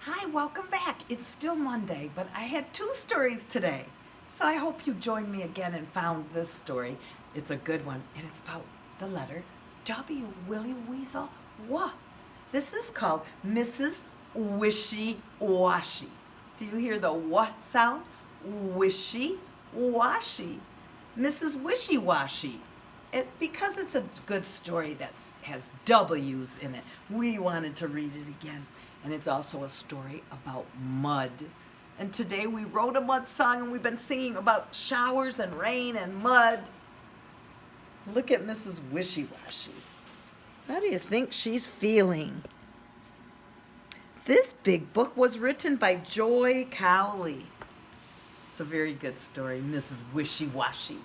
Hi, welcome back. It's still Monday, but I had two stories today. So I hope you joined me again and found this story. It's a good one, and it's about the letter W. Willie Weasel, Wah. This is called Mrs. Wishy Washy. Do you hear the wah sound? Wishy Washy. Mrs. Wishy Washy. Because it's a good story that has W's in it, we wanted to read it again. And it's also a story about mud. And today we wrote a mud song and we've been singing about showers and rain and mud. Look at Mrs. Wishy Washy. How do you think she's feeling? This big book was written by Joy Cowley. It's a very good story, Mrs. Wishy Washy.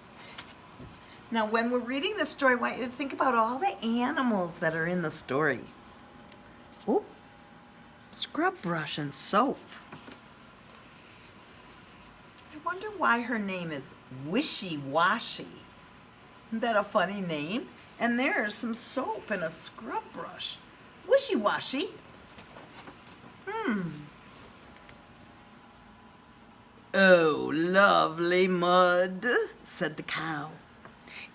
Now, when we're reading the story, I want you to think about all the animals that are in the story. Oh, scrub brush and soap. I wonder why her name is Wishy Washy. Isn't that a funny name? And there's some soap and a scrub brush. Wishy Washy. Oh, lovely mud, said the cow.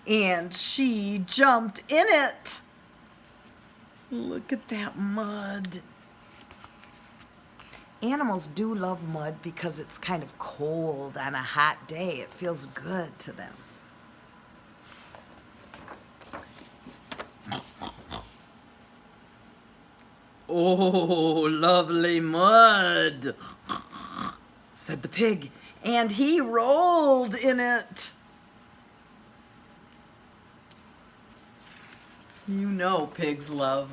And she jumped in it. Look at that mud. Animals do love mud because it's kind of cold on a hot day. It feels good to them. Oh, lovely mud, said the pig, and he rolled in it. You know pigs love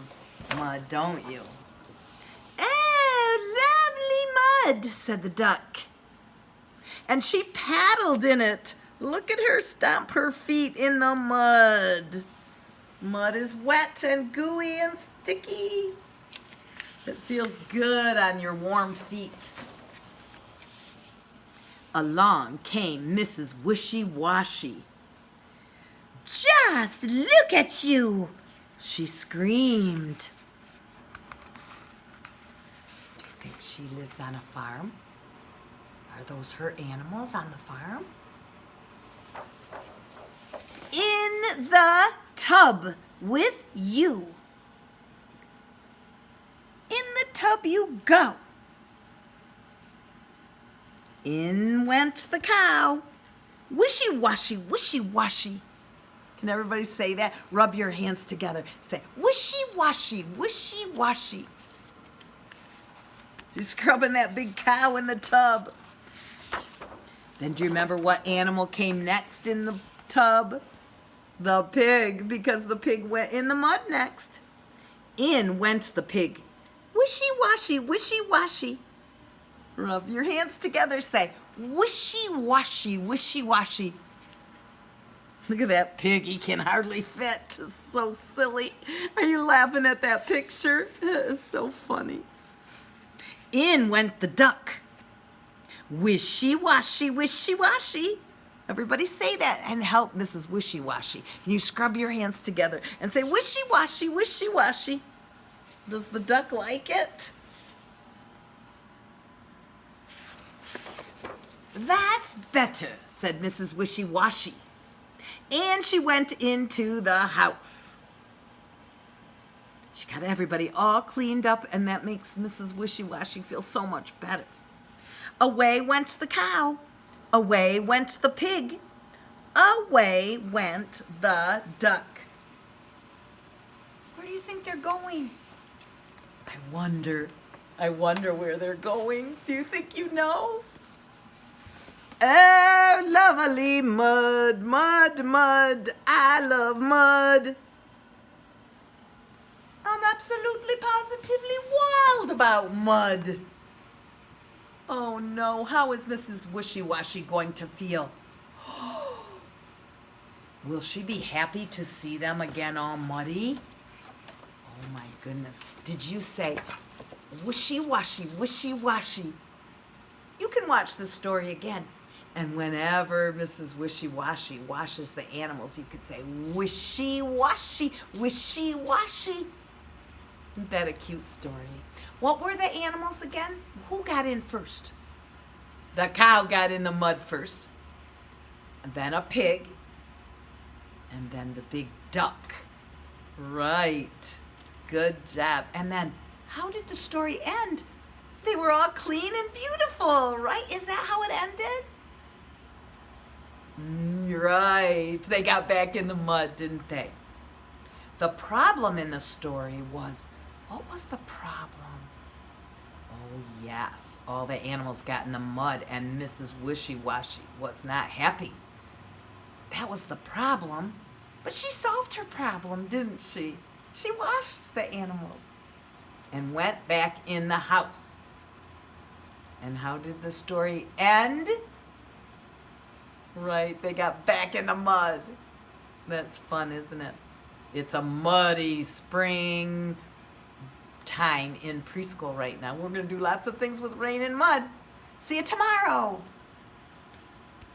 mud, don't you? Oh, lovely mud, said the duck. And she paddled in it. Look at her stomp her feet in the mud. Mud is wet and gooey and sticky. It feels good on your warm feet. Along came Mrs. Wishy Washy. Just look at you, she screamed. Do you think she lives on a farm? Are those her animals on the farm? In the tub with you. In the tub you go. In went the cow. Wishy washy, wishy washy. Can everybody say that? Rub your hands together. Say, wishy washy, wishy washy. She's scrubbing that big cow in the tub. Then do you remember what animal came next in the tub? The pig, because the pig went in the mud next. In went the pig. Wishy washy, wishy washy. Rub your hands together. Say, wishy washy, wishy washy. Look at that pig. He can hardly fit. It's so silly. Are you laughing at that picture? It's so funny. In went the duck. Wishy washy, wishy washy. Everybody say that and help Mrs. Wishy Washy. You scrub your hands together and say, wishy washy, wishy washy. Does the duck like it? That's better, said Mrs. Wishy Washy. And she went into the house. She got everybody all cleaned up, and that makes Mrs. Wishy Washy feel so much better. Away went the cow. Away went the pig. Away went the duck. Where do you think they're going? I wonder where they're going. Do you think you know? Oh, lovely mud, mud, mud. I love mud. I'm absolutely positively wild about mud. Oh no, how is Mrs. Wishy Washy going to feel? Will she be happy to see them again all muddy? Oh my goodness. Did you say wishy washy, wishy washy? You can watch the story again. And whenever Mrs. Wishy Washy washes the animals, you could say wishy washy, wishy washy. Isn't that a cute story? What were the animals again? Who got in first? The cow got in the mud first, and then a pig, and then the big duck. Right. Good job. And then, how did the story end? They were all clean and beautiful, right? Is that how it ended? Right. They got back in the mud, didn't they? The problem in the story was, what was the problem? Oh, yes. All the animals got in the mud, and Mrs. Wishy Washy was not happy. That was the problem. But she solved her problem, didn't she? She washed the animals and went back in the house. And how did the story end? Right, they got back in the mud. That's fun, isn't it? It's a muddy spring time in preschool right now. We're going to do lots of things with rain and mud. See you tomorrow.